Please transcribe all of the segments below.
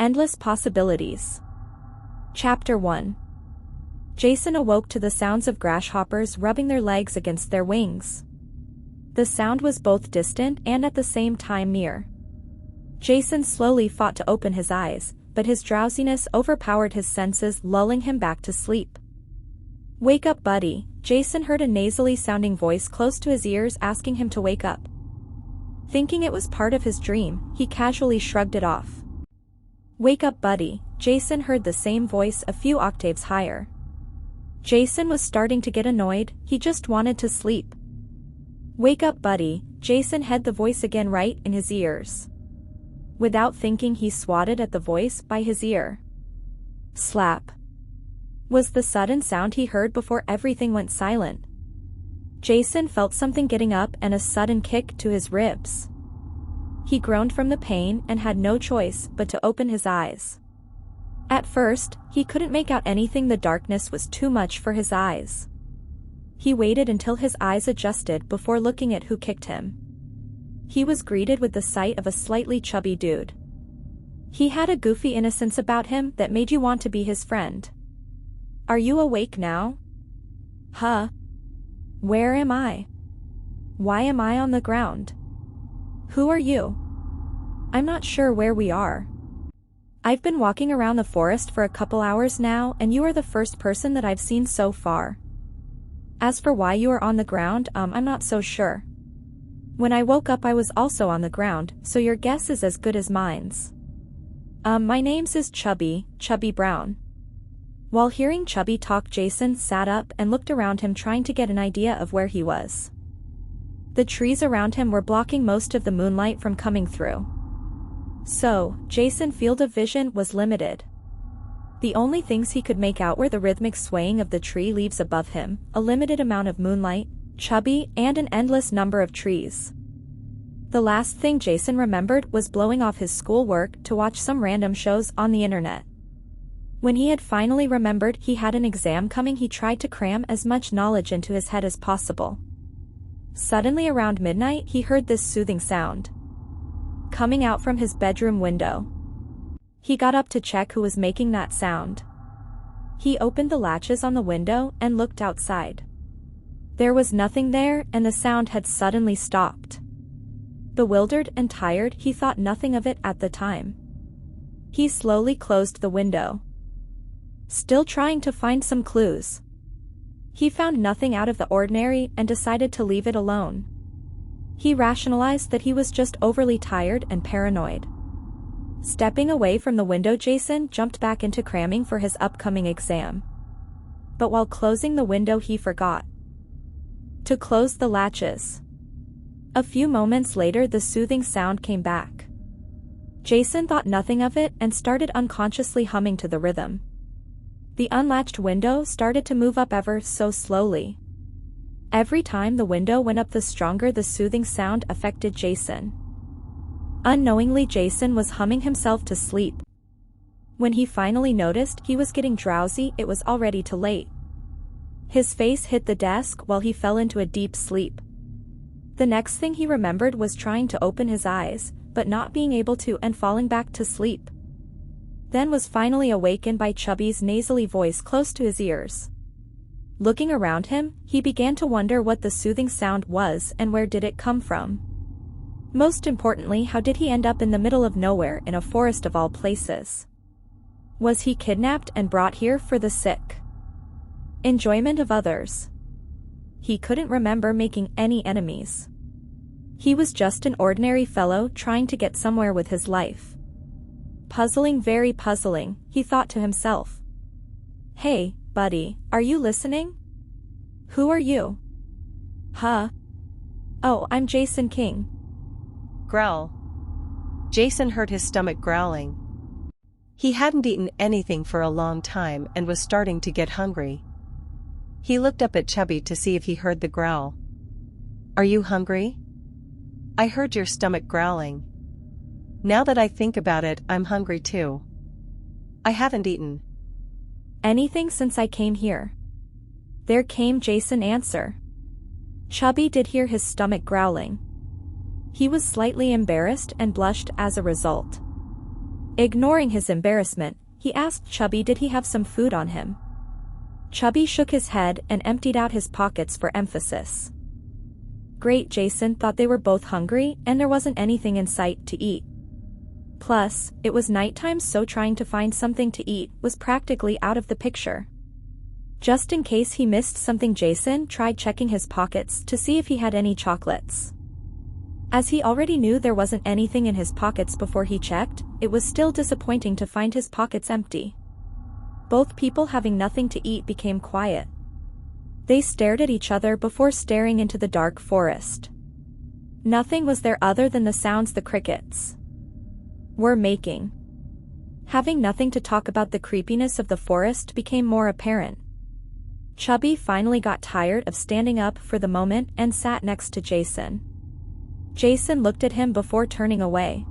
Endless possibilities. Chapter 1. Jason awoke to the sounds of grasshoppers rubbing their legs against their wings. The sound was both distant and at the same time near. Jason slowly fought to open his eyes, but his drowsiness overpowered his senses, lulling him back to sleep. "Wake up, buddy," Jason heard a nasally sounding voice close to his ears asking him to wake up. Thinking it was part of his dream, he casually shrugged it off. "Wake up, buddy," Jason heard the same voice a few octaves higher. Jason was starting to get annoyed, he just wanted to sleep. "Wake up, buddy," Jason had the voice again right in his ears. Without thinking, he swatted at the voice by his ear. Slap was the sudden sound he heard before everything went silent. Jason felt something getting up and a sudden kick to his ribs. He groaned from the pain and had no choice but to open his eyes. At first, he couldn't make out anything. The darkness was too much for his eyes. He waited until his eyes adjusted before looking at who kicked him. He was greeted with the sight of a slightly chubby dude. He had a goofy innocence about him that made you want to be his friend. "Are you awake now?" "Huh? Where am I? Why am I on the ground? Who are you?" "I'm not sure where we are. I've been walking around the forest for a couple hours now, and you are the first person that I've seen so far. As for why you are on the ground, I'm not so sure. When I woke up I was also on the ground, so your guess is as good as mine's." My name's is Chubby Brown." While hearing Chubby talk, Jason sat up and looked around him, trying to get an idea of where he was. The trees around him were blocking most of the moonlight from coming through. So, Jason's field of vision was limited. The only things he could make out were the rhythmic swaying of the tree leaves above him, a limited amount of moonlight, Chubby, and an endless number of trees. The last thing Jason remembered was blowing off his schoolwork to watch some random shows on the internet. When he had finally remembered he had an exam coming, he tried to cram as much knowledge into his head as possible. Suddenly around midnight he heard this soothing sound coming out from his bedroom window. He got up to check who was making that sound. He opened the latches on the window and looked outside. There was nothing there, and the sound had suddenly stopped. Bewildered and tired, he thought nothing of it at the time. He slowly closed the window, still trying to find some clues. He found nothing out of the ordinary and decided to leave it alone. He rationalized that he was just overly tired and paranoid. Stepping away from the window, Jason jumped back into cramming for his upcoming exam. But while closing the window, he forgot to close the latches. A few moments later, the soothing sound came back. Jason thought nothing of it and started unconsciously humming to the rhythm. The unlatched window started to move up ever so slowly. Every time the window went up, the stronger the soothing sound affected Jason. Unknowingly, Jason was humming himself to sleep. When he finally noticed he was getting drowsy, it was already too late. His face hit the desk while he fell into a deep sleep. The next thing he remembered was trying to open his eyes, but not being able to, and falling back to sleep. Then was finally awakened by Chubby's nasally voice close to his ears. Looking around him, he began to wonder what the soothing sound was and where did it come from. Most importantly, how did he end up in the middle of nowhere in a forest of all places? Was he kidnapped and brought here for the sick enjoyment of others? He couldn't remember making any enemies. He was just an ordinary fellow trying to get somewhere with his life. Puzzling, very puzzling, he thought to himself. "Hey, buddy, are you listening? Who are you?" "Huh? Oh, I'm Jason King." Growl. Jason heard his stomach growling. He hadn't eaten anything for a long time and was starting to get hungry. He looked up at Chubby to see if he heard the growl. "Are you hungry? I heard your stomach growling. Now that I think about it, I'm hungry too. I haven't eaten anything since I came here." There came Jason's answer. Chubby did hear his stomach growling. He was slightly embarrassed and blushed as a result. Ignoring his embarrassment, he asked Chubby did he have some food on him. Chubby shook his head and emptied out his pockets for emphasis. Great, Jason thought they were both hungry and there wasn't anything in sight to eat. Plus, it was nighttime, so trying to find something to eat was practically out of the picture. Just in case he missed something, Jason tried checking his pockets to see if he had any chocolates. As he already knew there wasn't anything in his pockets before he checked, it was still disappointing to find his pockets empty. Both people having nothing to eat became quiet. They stared at each other before staring into the dark forest. Nothing was there other than the sounds the crickets were making. Having nothing to talk about, the creepiness of the forest became more apparent. Chubby finally got tired of standing up for the moment and sat next to Jason. Jason looked at him before turning away.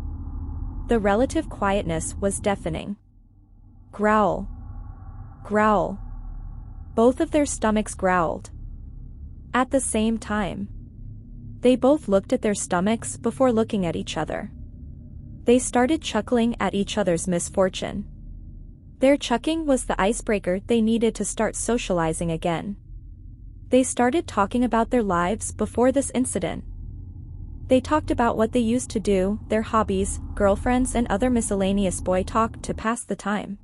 The relative quietness was deafening. Growl. Growl. Both of their stomachs growled at the same time. They both looked at their stomachs before looking at each other. They started chuckling at each other's misfortune. Their chuckling was the icebreaker they needed to start socializing again. They started talking about their lives before this incident. They talked about what they used to do, their hobbies, girlfriends, and other miscellaneous boy talk to pass the time.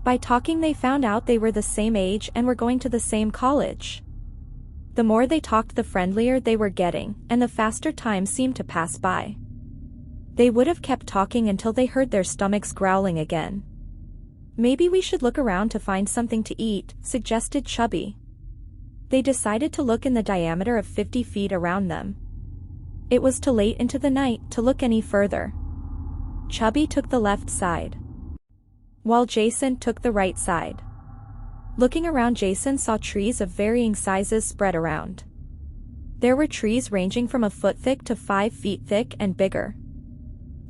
By talking, they found out they were the same age and were going to the same college. The more they talked, the friendlier they were getting, and the faster time seemed to pass by. They would have kept talking until they heard their stomachs growling again. Maybe we should look around to find something to eat, suggested Chubby. They decided to look in the diameter of 50 feet around them. It was too late into the night to look any further. Chubby took the left side, while Jason took the right side. Looking around, Jason saw trees of varying sizes spread around. There were trees ranging from a foot thick to 5 feet thick and bigger.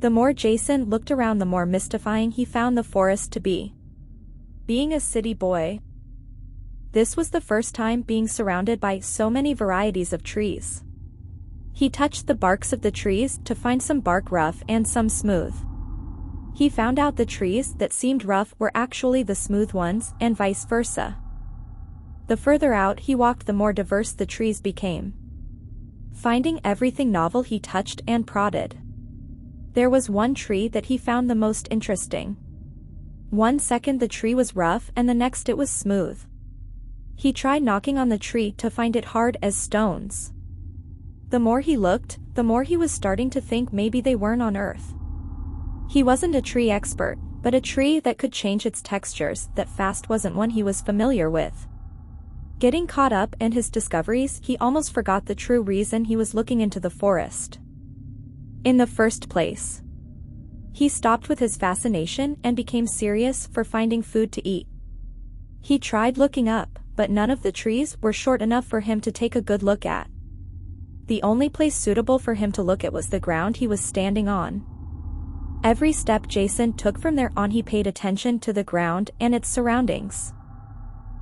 The more Jason looked around, the more mystifying he found the forest to be. Being a city boy, this was the first time being surrounded by so many varieties of trees. He touched the barks of the trees to find some bark rough and some smooth. He found out the trees that seemed rough were actually the smooth ones, and vice versa. The further out he walked, the more diverse the trees became. Finding everything novel, he touched and prodded. There was one tree that he found the most interesting. 1 second the tree was rough and the next it was smooth. He tried knocking on the tree to find it hard as stones. The more he looked, the more he was starting to think maybe they weren't on Earth. He wasn't a tree expert, but a tree that could change its textures that fast wasn't one he was familiar with. Getting caught up in his discoveries, he almost forgot the true reason he was looking into the forest in the first place. He stopped with his fascination and became serious for finding food to eat. He tried looking up, but none of the trees were short enough for him to take a good look at. The only place suitable for him to look at was the ground he was standing on. Every step Jason took from there on, he paid attention to the ground and its surroundings.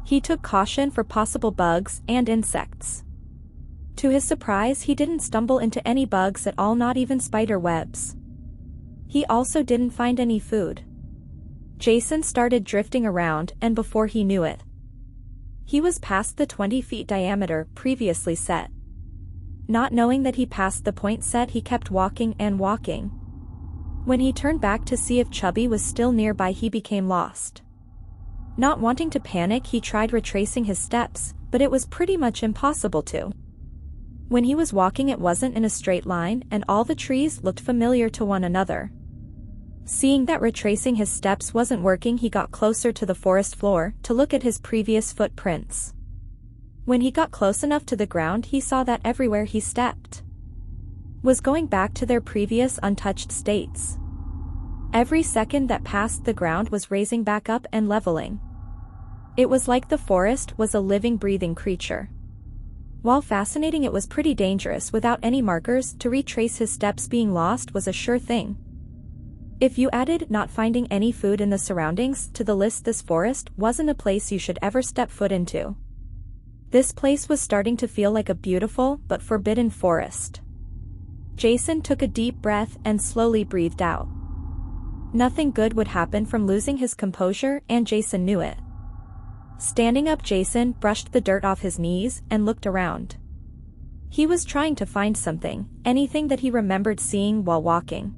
He took caution for possible bugs and insects. To his surprise, he didn't stumble into any bugs at all, not even spider webs. He also didn't find any food. Jason started drifting around, and before he knew it, he was past the 20 feet diameter previously set. Not knowing that he passed the point set, he kept walking and walking. When he turned back to see if Chubby was still nearby, he became lost. Not wanting to panic, he tried retracing his steps, but it was pretty much impossible to. When he was walking, it wasn't in a straight line, and all the trees looked familiar to one another. Seeing that retracing his steps wasn't working, he got closer to the forest floor to look at his previous footprints. When he got close enough to the ground, he saw that everywhere he stepped was going back to their previous untouched states. Every second that passed, the ground was raising back up and leveling. It was like the forest was a living, breathing creature. While fascinating, it was pretty dangerous. Without any markers to retrace his steps, being lost was a sure thing. If you added not finding any food in the surroundings to the list, this forest wasn't a place you should ever step foot into. This place was starting to feel like a beautiful but forbidden forest. Jason took a deep breath and slowly breathed out. Nothing good would happen from losing his composure, and Jason knew it. Standing up, Jason brushed the dirt off his knees and looked around. He was trying to find something, anything that he remembered seeing while walking.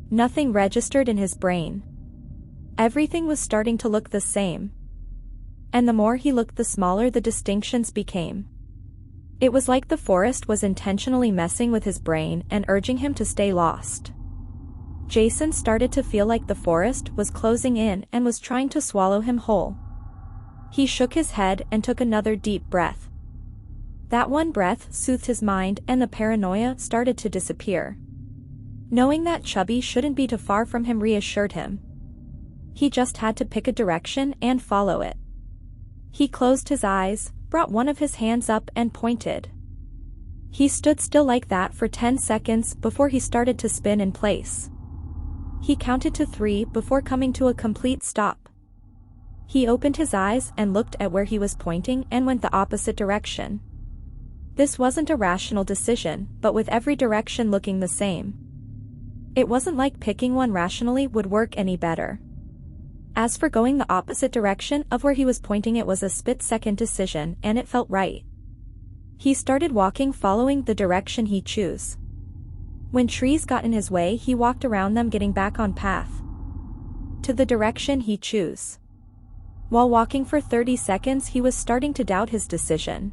Nothing registered in his brain. Everything was starting to look the same. And the more he looked, the smaller the distinctions became. It was like the forest was intentionally messing with his brain and urging him to stay lost. Jason started to feel like the forest was closing in and was trying to swallow him whole. He shook his head and took another deep breath. That one breath soothed his mind, and the paranoia started to disappear. Knowing that Chubby shouldn't be too far from him reassured him. He just had to pick a direction and follow it. He closed his eyes, brought one of his hands up and pointed. He stood still like that for 10 seconds before he started to spin in place. He counted to 3 before coming to a complete stop. He opened his eyes and looked at where he was pointing and went the opposite direction. This wasn't a rational decision, but with every direction looking the same. It wasn't like picking one rationally would work any better. As for going the opposite direction of where he was pointing, it was a split-second decision, and it felt right. He started walking following the direction he chose. When trees got in his way, he walked around them, getting back on path to the direction he chose. While walking for 30 seconds, he was starting to doubt his decision.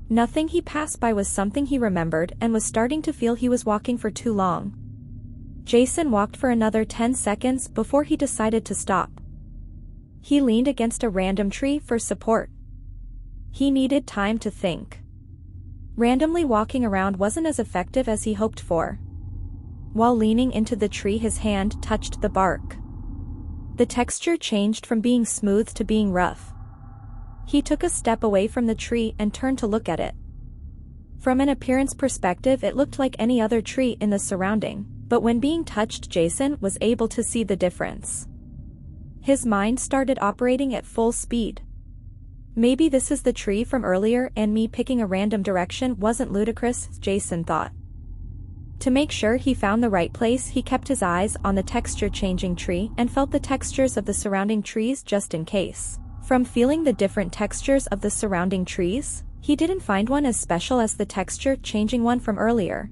Nothing he passed by was something he remembered, and was starting to feel he was walking for too long. Jason walked for another 10 seconds before he decided to stop. He leaned against a random tree for support. He needed time to think. Randomly walking around wasn't as effective as he hoped for. While leaning into the tree, his hand touched the bark. The texture changed from being smooth to being rough. He took a step away from the tree and turned to look at it. From an appearance perspective, it looked like any other tree in the surrounding, but when being touched, Jason was able to see the difference. His mind started operating at full speed. Maybe this is the tree from earlier, and me picking a random direction wasn't ludicrous, Jason thought. To make sure he found the right place, he kept his eyes on the texture-changing tree and felt the textures of the surrounding trees just in case. From feeling the different textures of the surrounding trees, he didn't find one as special as the texture-changing one from earlier.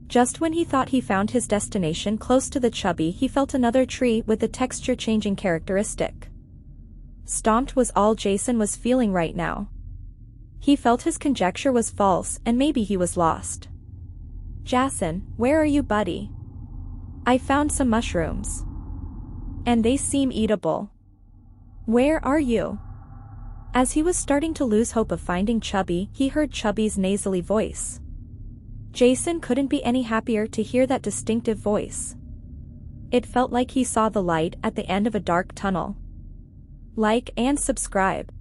Just when he thought he found his destination close to the Chubby, he felt another tree with the texture-changing characteristic. Stomped was all Jason was feeling right now. He felt his conjecture was false, and maybe he was lost. "Jason, where are you, buddy? I found some mushrooms. And they seem eatable. Where are you?" As he was starting to lose hope of finding Chubby, he heard Chubby's nasally voice. Jason couldn't be any happier to hear that distinctive voice. It felt like he saw the light at the end of a dark tunnel. Like and subscribe.